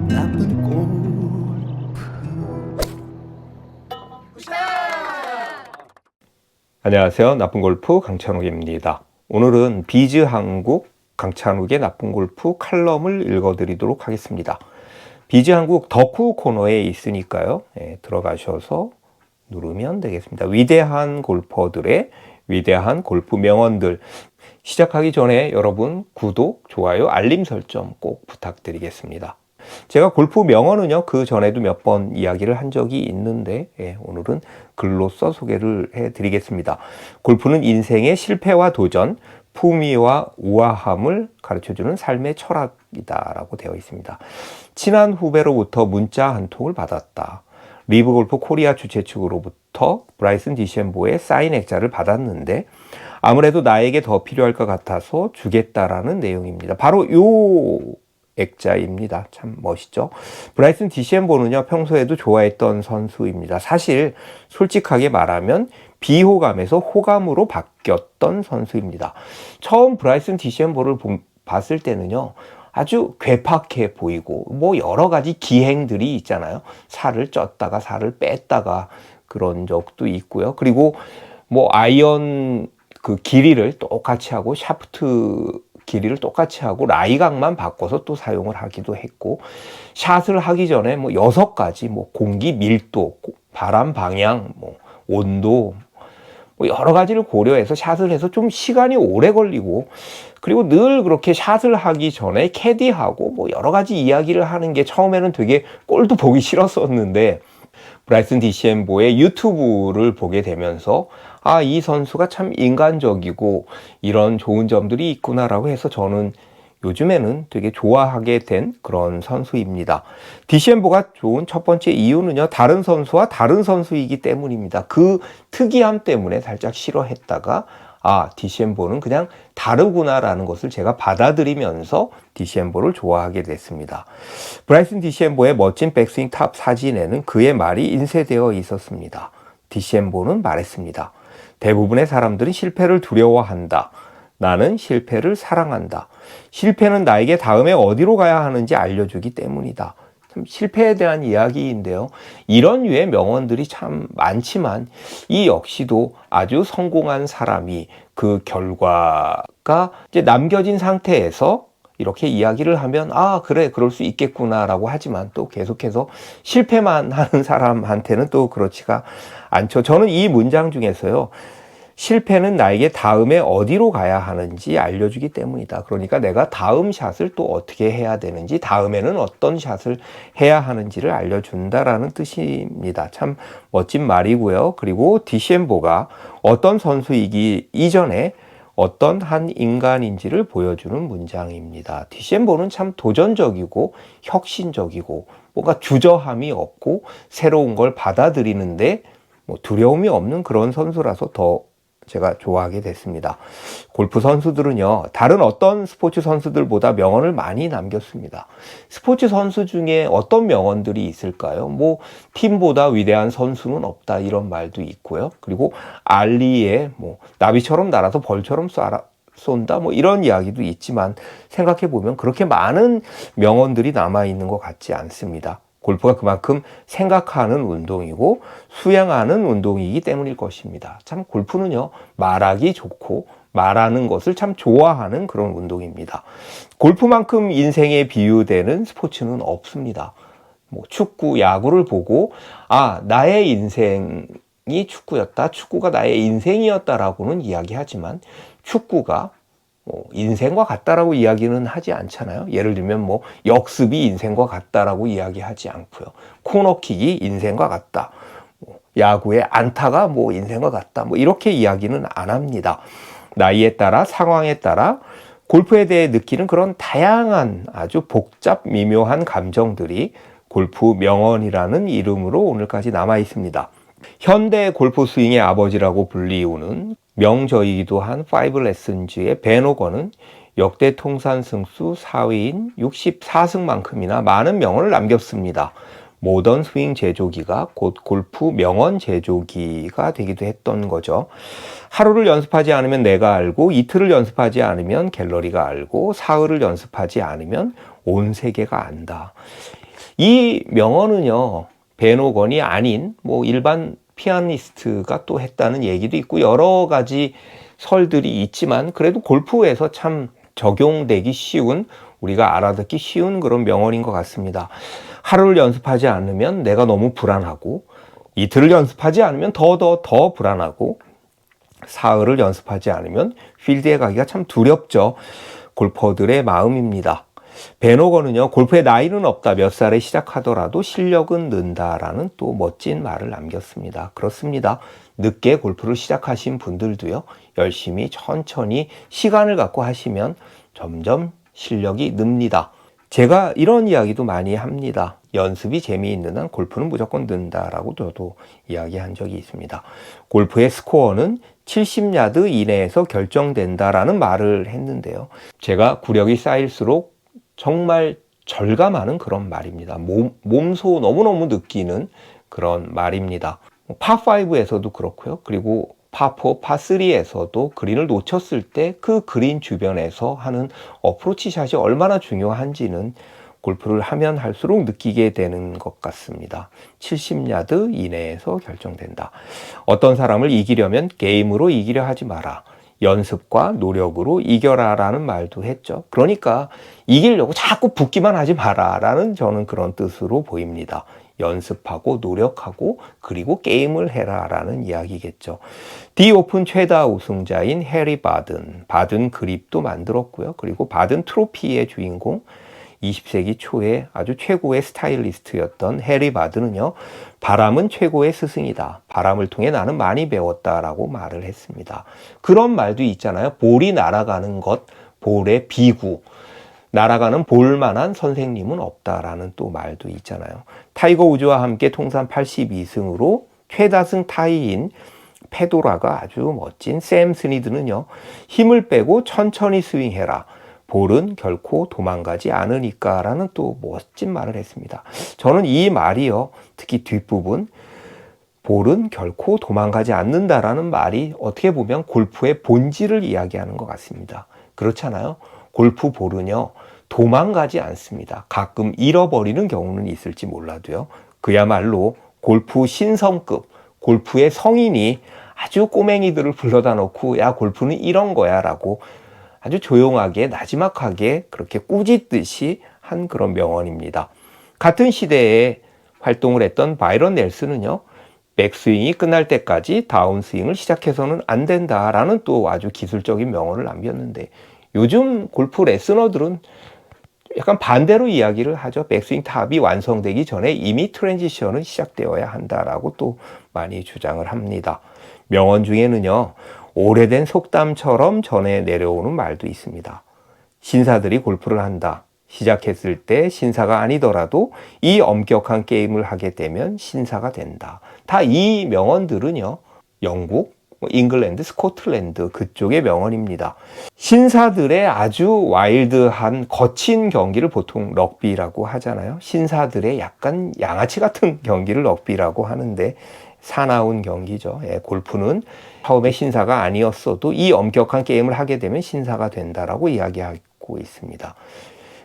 나쁜 골프. 안녕하세요. 나쁜 골프 강찬욱입니다. 오늘은 비즈 한국 강찬욱의 나쁜 골프 칼럼을 읽어드리도록 하겠습니다. 비즈 한국 덕후 코너에 있으니까요. 들어가셔서 누르면 되겠습니다. 위대한 골퍼들의 위대한 골프 명언들. 시작하기 전에 여러분 구독, 좋아요, 알림 설정 꼭 부탁드리겠습니다. 제가 골프 명언은요, 그 전에도 몇 번 이야기를 한 적이 있는데, 오늘은 글로써 소개를 해드리겠습니다. 골프는 인생의 실패와 도전, 품위와 우아함을 가르쳐주는 삶의 철학이다라고 되어 있습니다. 친한 후배로부터 문자 한 통을 받았다. 리브 골프 코리아 주최 측으로부터 브라이슨 디셈보의 사인 액자를 받았는데 아무래도 나에게 더 필요할 것 같아서 주겠다라는 내용입니다. 바로 요 액자입니다. 참 멋있죠. 브라이슨 디셈보는요, 평소에도 좋아했던 선수입니다. 사실 솔직하게 말하면 비호감에서 호감으로 바뀌었던 선수입니다. 처음 브라이슨 디셈보를 봤을 때는요, 아주 괴팍해 보이고 뭐 여러 가지 기행들이 있잖아요. 살을 쪘다가 살을 뺐다가 그런 적도 있고요. 그리고 뭐 아이언 그 길이를 똑같이 하고 샤프트 길이를 똑같이 하고 라이각만 바꿔서 또 사용을 하기도 했고, 샷을 하기 전에 뭐 6가지 뭐 공기 밀도, 바람 방향, 뭐 온도, 뭐 여러 가지를 고려해서 샷을 해서 좀 시간이 오래 걸리고, 그리고 늘 그렇게 샷을 하기 전에 캐디하고 뭐 여러 가지 이야기를 하는 게 처음에는 되게 꼴도 보기 싫었었는데, 브라이슨 디셈보의 유튜브를 보게 되면서 아, 이 선수가 참 인간적이고 이런 좋은 점들이 있구나라고 해서 저는 요즘에는 되게 좋아하게 된 그런 선수입니다. 디셈보가 좋은 첫 번째 이유는요, 다른 선수와 다른 선수이기 때문입니다. 그 특이함 때문에 살짝 싫어했다가 아, 디셈보는 그냥 다르구나라는 것을 제가 받아들이면서 디셈보를 좋아하게 됐습니다. 브라이슨 디셈보의 멋진 백스윙 탑 사진에는 그의 말이 인쇄되어 있었습니다. 디셈보는 말했습니다. 대부분의 사람들은 실패를 두려워한다. 나는 실패를 사랑한다. 실패는 나에게 다음에 어디로 가야 하는지 알려주기 때문이다. 참 실패에 대한 이야기인데요. 이런 유의 명언들이 참 많지만 이 역시도 아주 성공한 사람이 그 결과가 이제 남겨진 상태에서 이렇게 이야기를 하면 아, 그래, 그럴 수 있겠구나라고 하지만 또 계속해서 실패만 하는 사람한테는 또 그렇지가 않죠. 저는 이 문장 중에서요, 실패는 나에게 다음에 어디로 가야 하는지 알려주기 때문이다. 그러니까 내가 다음 샷을 또 어떻게 해야 되는지, 다음에는 어떤 샷을 해야 하는지를 알려준다라는 뜻입니다. 참 멋진 말이고요. 그리고 디셈보가 어떤 선수이기 이전에 어떤 한 인간인지를 보여주는 문장입니다. 디셈보는 참 도전적이고 혁신적이고 뭔가 주저함이 없고 새로운 걸 받아들이는데 뭐 두려움이 없는 그런 선수라서 더 제가 좋아하게 됐습니다. 골프 선수들은요, 다른 어떤 스포츠 선수들보다 명언을 많이 남겼습니다. 스포츠 선수 중에 어떤 명언들이 있을까요? 뭐 팀보다 위대한 선수는 없다, 이런 말도 있고요. 그리고 알리의 뭐 나비처럼 날아서 벌처럼 쏜다, 뭐 이런 이야기도 있지만 생각해 보면 그렇게 많은 명언들이 남아 있는 것 같지 않습니다. 골프가 그만큼 생각하는 운동이고 수행하는 운동이기 때문일 것입니다. 참 골프는요, 말하기 좋고 말하는 것을 참 좋아하는 그런 운동입니다. 골프만큼 인생에 비유되는 스포츠는 없습니다. 뭐 축구, 야구를 보고 아, 나의 인생이 축구였다, 축구가 나의 인생이었다라고는 이야기하지만 축구가 인생과 같다라고 이야기는 하지 않잖아요. 예를 들면 뭐 역습이 인생과 같다라고 이야기하지 않고요. 코너킥이 인생과 같다. 야구의 안타가 뭐 인생과 같다. 뭐 이렇게 이야기는 안 합니다. 나이에 따라 상황에 따라 골프에 대해 느끼는 그런 다양한 아주 복잡 미묘한 감정들이 골프 명언이라는 이름으로 오늘까지 남아 있습니다. 현대 골프 스윙의 아버지라고 불리우는 명저이기도 한 5레슨즈의 벤 호건은 역대 통산 승수 4위인 64승만큼이나 많은 명언을 남겼습니다. 모던 스윙 제조기가 곧 골프 명언 제조기가 되기도 했던 거죠. 하루를 연습하지 않으면 내가 알고, 이틀을 연습하지 않으면 갤러리가 알고, 사흘을 연습하지 않으면 온 세계가 안다. 이 명언은요, 벤 호건이 아닌 뭐 일반 피아니스트가 또 했다는 얘기도 있고 여러 가지 설들이 있지만 그래도 골프에서 참 적용되기 쉬운, 우리가 알아듣기 쉬운 그런 명언인 것 같습니다. 하루를 연습하지 않으면 내가 너무 불안하고, 이틀을 연습하지 않으면 더 불안하고, 사흘을 연습하지 않으면 필드에 가기가 참 두렵죠. 골퍼들의 마음입니다. 벤 호건은요, 골프의 나이는 없다, 몇 살에 시작하더라도 실력은 는다라는 또 멋진 말을 남겼습니다. 그렇습니다. 늦게 골프를 시작하신 분들도요, 열심히 천천히 시간을 갖고 하시면 점점 실력이 늡니다. 제가 이런 이야기도 많이 합니다. 연습이 재미있는 한 골프는 무조건 는다라고 저도 이야기한 적이 있습니다. 골프의 스코어는 70야드 이내에서 결정된다라는 말을 했는데요. 제가 구력이 쌓일수록 정말 절감하는 그런 말입니다. 몸소 너무너무 느끼는 그런 말입니다. 파5에서도 그렇고요. 그리고 파4, 파3에서도 그린을 놓쳤을 때 그 그린 주변에서 하는 어프로치 샷이 얼마나 중요한지는 골프를 하면 할수록 느끼게 되는 것 같습니다. 70야드 이내에서 결정된다. 어떤 사람을 이기려면 게임으로 이기려 하지 마라. 연습과 노력으로 이겨라라는 말도 했죠. 그러니까 이기려고 자꾸 붙기만 하지 마라라는 저는 그런 뜻으로 보입니다. 연습하고 노력하고 그리고 게임을 해라라는 이야기겠죠. 디 오픈 최다 우승자인 해리 바든 그립도 만들었고요. 그리고 바든 트로피의 주인공, 20세기 초에 아주 최고의 스타일리스트였던 해리 바든은요, 바람은 최고의 스승이다. 바람을 통해 나는 많이 배웠다라고 말을 했습니다. 그런 말도 있잖아요. 볼이 날아가는 것, 볼의 비구. 날아가는 볼만한 선생님은 없다라는 또 말도 있잖아요. 타이거 우즈와 함께 통산 82승으로 최다승 타이인 페도라가 아주 멋진 샘 스니드는요, 힘을 빼고 천천히 스윙해라. 볼은 결코 도망가지 않으니까 라는 또 멋진 말을 했습니다. 저는 이 말이요, 특히 뒷부분, 볼은 결코 도망가지 않는다라는 말이 어떻게 보면 골프의 본질을 이야기하는 것 같습니다. 그렇잖아요. 골프 볼은요, 도망가지 않습니다. 가끔 잃어버리는 경우는 있을지 몰라도요, 그야말로 골프 신성급, 골프의 성인이 아주 꼬맹이들을 불러다 놓고 야, 골프는 이런 거야 라고 아주 조용하게 나지막하게 그렇게 꾸짖듯이 한 그런 명언입니다. 같은 시대에 활동을 했던 바이런 넬슨은요, 백스윙이 끝날 때까지 다운스윙을 시작해서는 안 된다라는 또 아주 기술적인 명언을 남겼는데, 요즘 골프 레슨너들은 약간 반대로 이야기를 하죠. 백스윙 탑이 완성되기 전에 이미 트랜지션은 시작되어야 한다라고 또 많이 주장을 합니다. 명언 중에는요, 오래된 속담처럼 전해 내려오는 말도 있습니다. 신사들이 골프를 한다. 시작했을 때 신사가 아니더라도 이 엄격한 게임을 하게 되면 신사가 된다. 다 이 명언들은요, 영국, 잉글랜드, 스코틀랜드 그쪽의 명언입니다. 신사들의 아주 와일드한 거친 경기를 보통 럭비라고 하잖아요. 신사들의 약간 양아치 같은 경기를 럭비라고 하는데, 사나운 경기죠. 골프는 처음에 신사가 아니었어도 이 엄격한 게임을 하게 되면 신사가 된다라고 이야기하고 있습니다.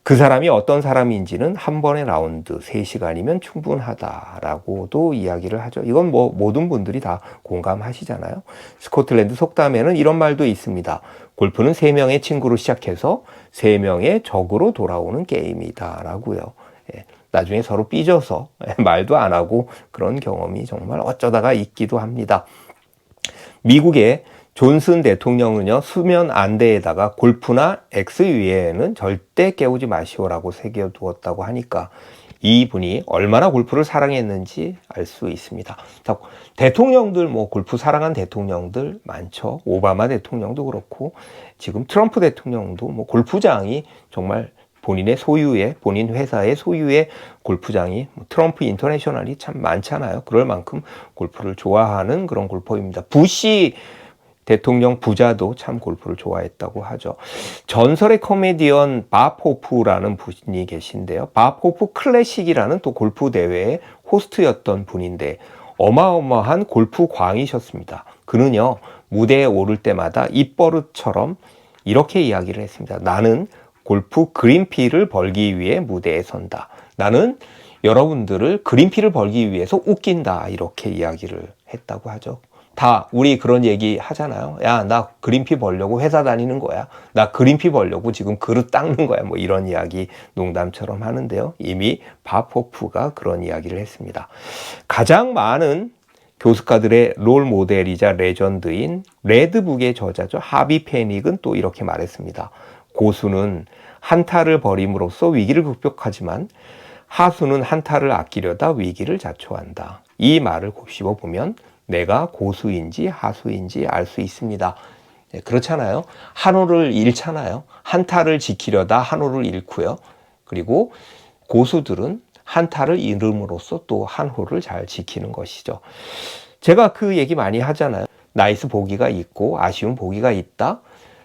그 사람이 어떤 사람인지는 한 번의 라운드 3시간이면 충분하다라고도 이야기를 하죠. 이건 뭐 모든 분들이 다 공감하시잖아요. 스코틀랜드 속담에는 이런 말도 있습니다. 골프는 3명의 친구로 시작해서 3명의 적으로 돌아오는 게임이다라고요. 나중에 서로 삐져서 말도 안 하고 그런 경험이 정말 어쩌다가 있기도 합니다. 미국의 존슨 대통령은요, 수면 안대에다가 골프나 X 위에는 절대 깨우지 마시오라고 새겨두었다고 하니까 이분이 얼마나 골프를 사랑했는지 알 수 있습니다. 자, 대통령들, 뭐 골프 사랑한 대통령들 많죠. 오바마 대통령도 그렇고 지금 트럼프 대통령도 뭐 골프장이 정말 본인의 소유의, 본인 회사의 소유의 골프장이 트럼프 인터내셔널이 참 많잖아요. 그럴 만큼 골프를 좋아하는 그런 골퍼입니다. 부시 대통령 부자도 참 골프를 좋아했다고 하죠. 전설의 코미디언 밥 호프라는 분이 계신데요. 밥 호프 클래식이라는 또 골프 대회의 호스트였던 분인데 어마어마한 골프 광이셨습니다. 그는요, 무대에 오를 때마다 입버릇처럼 이렇게 이야기를 했습니다. 나는 골프 그린피를 벌기 위해 무대에 선다. 나는 여러분들을 그린피를 벌기 위해서 웃긴다. 이렇게 이야기를 했다고 하죠. 다 우리 그런 얘기 하잖아요. 야, 나 그린피 벌려고 회사 다니는 거야. 나 그린피 벌려고 지금 그릇 닦는 거야. 뭐 이런 이야기 농담처럼 하는데요. 이미 밥 호프가 그런 이야기를 했습니다. 가장 많은 교수가들의 롤 모델이자 레전드인 레드북의 저자죠. 하비 페닉은 또 이렇게 말했습니다. 고수는 한타를 벌임으로써 위기를 극복하지만 하수는 한타를 아끼려다 위기를 자초한다. 이 말을 곱씹어 보면 내가 고수인지 하수인지 알 수 있습니다. 네, 그렇잖아요. 한호를 잃잖아요. 한타를 지키려다 한호를 잃고요. 그리고 고수들은 한타를 잃음으로써 또 한호를 잘 지키는 것이죠. 제가 그 얘기 많이 하잖아요. 나이스 보기가 있고 아쉬운 보기가 있다.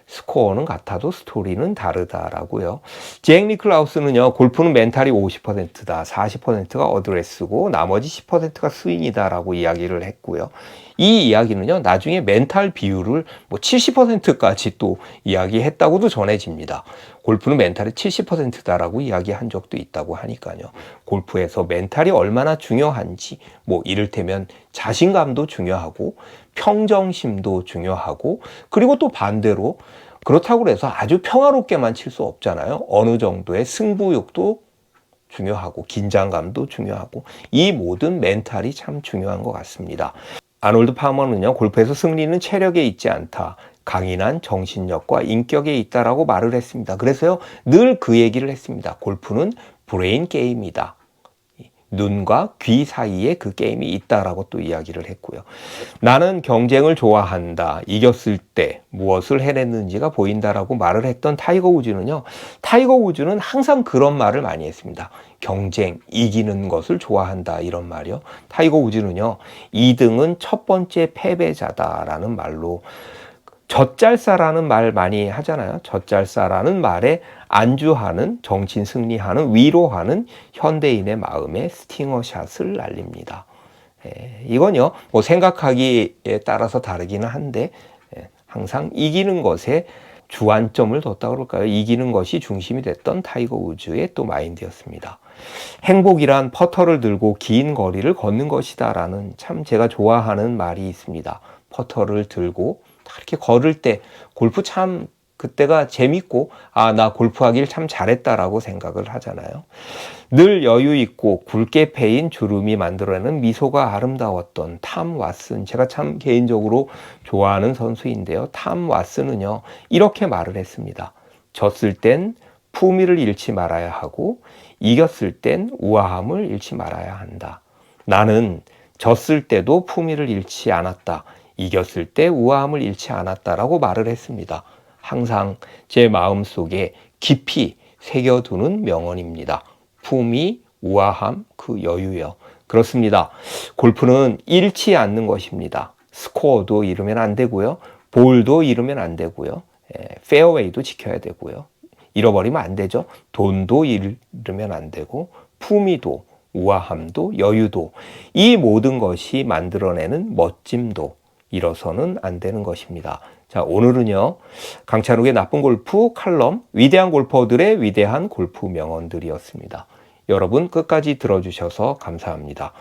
스코어는 같아도 스토리는 다르다라고요. 잭 니클라우스는요, 골프는 멘탈이 50%다. 40%가 어드레스고 나머지 10%가 스윙이다라고 이야기를 했고요. 이 이야기는요, 나중에 멘탈 비율을 뭐 70%까지 또 이야기했다고도 전해집니다. 골프는 멘탈이 70%다라고 이야기한 적도 있다고 하니까요. 골프에서 멘탈이 얼마나 중요한지, 뭐 이를테면 자신감도 중요하고 평정심도 중요하고, 그리고 또 반대로 그렇다고 해서 아주 평화롭게만 칠 수 없잖아요. 어느 정도의 승부욕도 중요하고 긴장감도 중요하고, 이 모든 멘탈이 참 중요한 것 같습니다. 아놀드 파머는요, 골프에서 승리는 체력에 있지 않다. 강인한 정신력과 인격에 있다라고 말을 했습니다. 그래서요, 늘 그 얘기를 했습니다. 골프는 브레인 게임이다. 눈과 귀 사이에 그 게임이 있다라고 또 이야기를 했고요. 나는 경쟁을 좋아한다. 이겼을 때 무엇을 해냈는지가 보인다라고 말을 했던 타이거 우즈는요. 타이거 우즈는 항상 그런 말을 많이 했습니다. 경쟁, 이기는 것을 좋아한다. 이런 말이요. 타이거 우즈는요. 2등은 첫 번째 패배자다라는 말로, 젖잘싸라는 말 많이 하잖아요. 젖잘싸라는 말에 안주하는, 정신 승리하는, 위로하는 현대인의 마음에 스팅어샷을 날립니다. 이건요, 뭐 생각하기에 따라서 다르기는 한데, 항상 이기는 것에 주안점을 뒀다 그럴까요? 이기는 것이 중심이 됐던 타이거 우즈의 또 마인드였습니다. 행복이란 퍼터를 들고 긴 거리를 걷는 것이다라는 참 제가 좋아하는 말이 있습니다. 퍼터를 들고 이렇게 걸을 때 골프 참 그때가 재밌고, 아, 나 골프하길 참 잘했다라고 생각을 하잖아요. 늘 여유 있고 굵게 패인 주름이 만들어내는 미소가 아름다웠던 탐 왓슨, 제가 참 개인적으로 좋아하는 선수인데요. 탐 왓슨은요, 이렇게 말을 했습니다. 졌을 땐 품위를 잃지 말아야 하고 이겼을 땐 우아함을 잃지 말아야 한다. 나는 졌을 때도 품위를 잃지 않았다. 이겼을 때 우아함을 잃지 않았다라고 말을 했습니다. 항상 제 마음속에 깊이 새겨두는 명언입니다. 품위, 우아함, 그 여유요. 그렇습니다. 골프는 잃지 않는 것입니다. 스코어도 잃으면 안 되고요. 볼도 잃으면 안 되고요. 페어웨이도 지켜야 되고요. 잃어버리면 안 되죠. 돈도 잃으면 안 되고, 품위도, 우아함도, 여유도, 이 모든 것이 만들어내는 멋짐도 잃어서는 안 되는 것입니다. 자, 오늘은요, 강찬욱의 나쁜 골프 칼럼, 위대한 골퍼들의 위대한 골프 명언들이었습니다. 여러분 끝까지 들어주셔서 감사합니다.